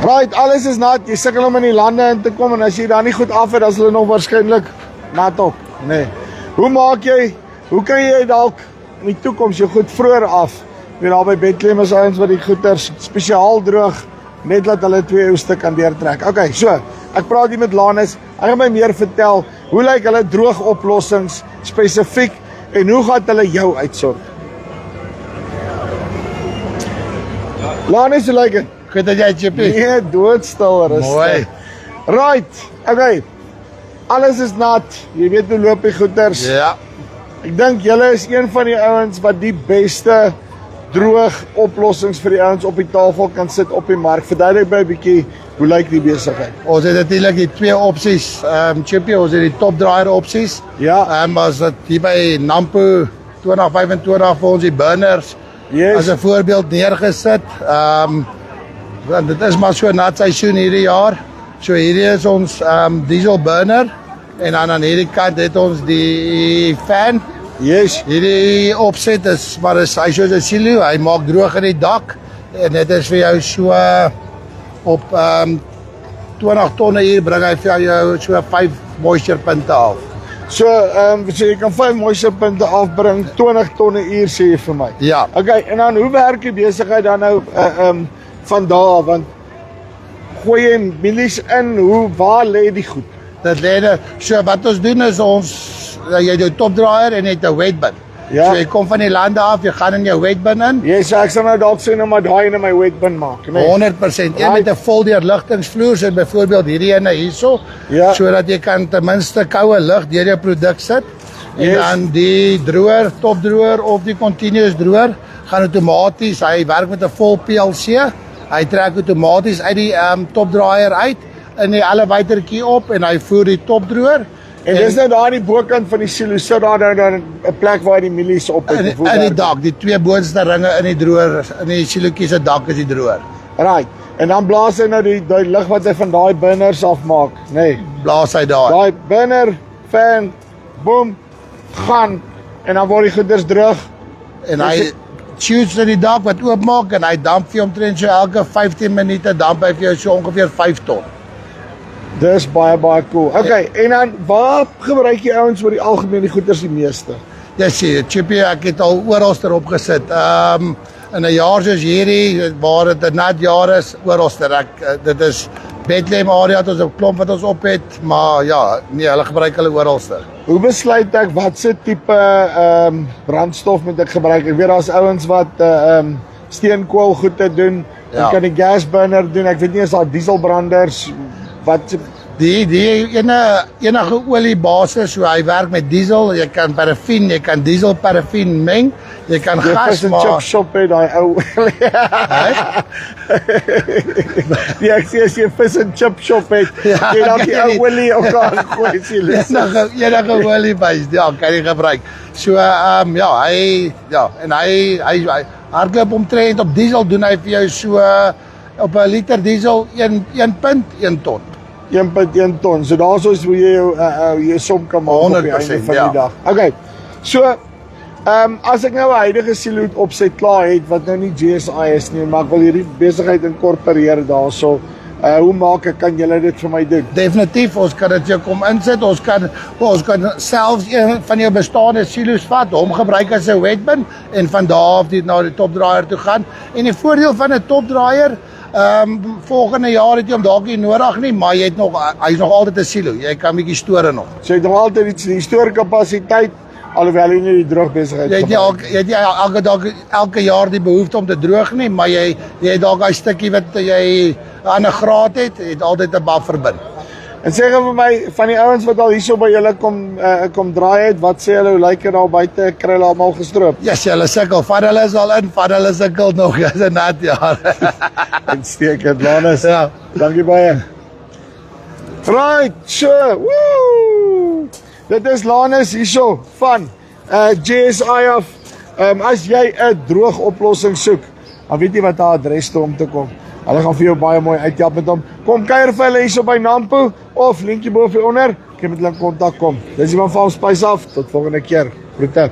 Right, alles is nat, jy sukkel om in die lande in te kom en as jy daar nie goed af het, as hulle nog waarskynlik nat op. Nee. Hoe kan jy dalk in die toekoms jou goed vroeër af? Weer daar by Bethlehem is ouens wat die goeders spesiaal droog, net laat hulle 2 oeste kan deurtrek. Okay, so, ek praat hier met Lanus, hy gaan my meer vertel, hoe lyk hulle droog oplossings spesifiek en hoe gaan hulle jou uitsorg? Lanus, hoe lyk het? Goed dat jy, Chippy. Nee, doodstil, rustig. Mooi. Right, okay. Alles is nat, jy weet hoe loop die goeders. Ja. Ek dink julle is een van die ouens wat die beste droog oplossings vir die ouens op die tafel kan sit op die mark. Verduidelik by 'n bietjie, hoe lyk die besigheid? Ons het natuurlik die 2 opsies, Chippy, ons het die topdraaier opsies. Ja. As dit hier by Nampo 2025 vir ons die burners Yes. as 'n voorbeeld neergesit. Want dit is maar so nat seisoen hierdie jaar. So hierdie is ons diesel burner en dan aan hierdie kant het ons die fan. Yes. Hierdie opset is maar hy soos 'n silo, hy maak droog in die dak en dit is vir jou so op 20 tonne uur bring hy vir jou so 5 moisture punte af. So, so jy kan 5 moisture punte afbring, 20 tonne uur sê jy vir my. Ja. Okay, en dan hoe werk die besigheid dan nou van daar af, want gooi jy mielies in, waar lê die goed? Dit lê so wat ons doen is jy het jou topdraaier en jy het 'n wet bin. Ja. So jy kom van die lande af, jy gaan in jou wet bin in. Yes, so ek sal nou dalk sê nou maar daai in my wet bin maak, nee. 100%. Een met 'n vol deurligtingsvloer, so byvoorbeeld hierdie ene hierso, Ja. sodat jy kan ten minste koue lug deur jou produk sit. En Yes. dan die droër, topdroër of die continuous droër gaan outomaties, hy werk met 'n vol PLC. Hy trek outomaties uit die topdraaier uit in die elevatortjie op en hy voer die topdroër. En dis nou daar aan die bokant van die silo, sit daar nou dan 'n plek waar die mielies op het. In die dak, die 2 boonste ringe in die droër, in die silotjie se dak is die droër. Right. En dan blaas hy nou die lug wat hy van daai burners afmaak, nê. Nee. Blaas hy daar. Daai burner, fan, boom, gaan en dan word die goeders droog. En hy shoots in die dak wat oopmaak en hy damp vir omtrent so elke 15 minute damp hy vir jou so ongeveer 5 ton. Dis baie cool. Okay, en dan waar gebruik jy ouens oor die algemeen die goeders die meeste? Ja, sien, Chippy, ek het al oralster opgesit. In 'n jaar soos hierdie waar dit 'n nat jaar is, oralster. Dit is Bethlehem area het ons 'n klomp wat ons op het, maar ja, nee, hulle gebruik hulle oralster. Hoe besluit ek watse tipe brandstof moet ek gebruik? Ek weet daar's ouens wat steenkool goede doen. Ja. Ek kan die gas burner doen. Ek weet nie as daar dieselbranders wat Die enige oliebasis, so hy werk met diesel, jy kan paraffin, jy kan diesel paraffin meng, jy kan die gas fish and maak. chip shop het daai ou. Ja, ek sê as jy 'n fish and chip shop het, Ja, jy dan kan die jy ou nie- olie ook daar gooi sien. Enige oliebase, ja, kan jy gebruik. So en hy hardloop omtrent op diesel doen hy vir jou so op 'n liter diesel 1.1 ton. 1.1 ton. So daarso is hoe jy jou som kan maak op die 100%, einde van ja. die dag. Okay. So as ek nou 'n huidige silo opset klaar het wat nou nie GSI is nie, maar ek wil hierdie besigheid inkorporeer daarso. Hoe maak ek, kan julle dit vir my doen? Definitief, ons kan dit jou kom insit. Ons kan selfs een van jou bestaande silo's vat, hom gebruik as 'n wetbin en van daar af na die topdraaier toe gaan. En die voordeel van 'n topdraaier, volgende jaar het jy hom dalk nie nodig nie, maar hy's nog altyd 'n silo. Jy kan bietjie stoor nog. So jy het nog altyd die stoorkapasiteit alhoewel jy nie die droogbesigheid Jy het nie elke jaar die behoefte om te droog nie, maar jy het dalk daai stukkie wat jy aan 'n graad het altyd 'n buffer bin. En sê gou vir my, van die ouens wat al hierso by julle kom draai het, wat sê hulle, hoe lyk dit daar buite? Ek kry hulle almal gestroop. Yes, hulle sukkel. Van hulle is al in, van hulle sukkel nog. Dis 'n nat jaar. Uitstekend, Lanus. Ja. Dankie baie. Right, sure. Woo! Dit is Lanus hierso van GSI af. As jy 'n droog oplossing soek, dan weet jy wat haar adres toe om te kom. Hulle gaan vir jou baie mooi uithelp met hom. Kom kuier vir hulle hierso by Nampo of linkie bo of onder. Jy moet hulle kontak kom. Dis iemand van Spice af. Tot volgende keer. Groete.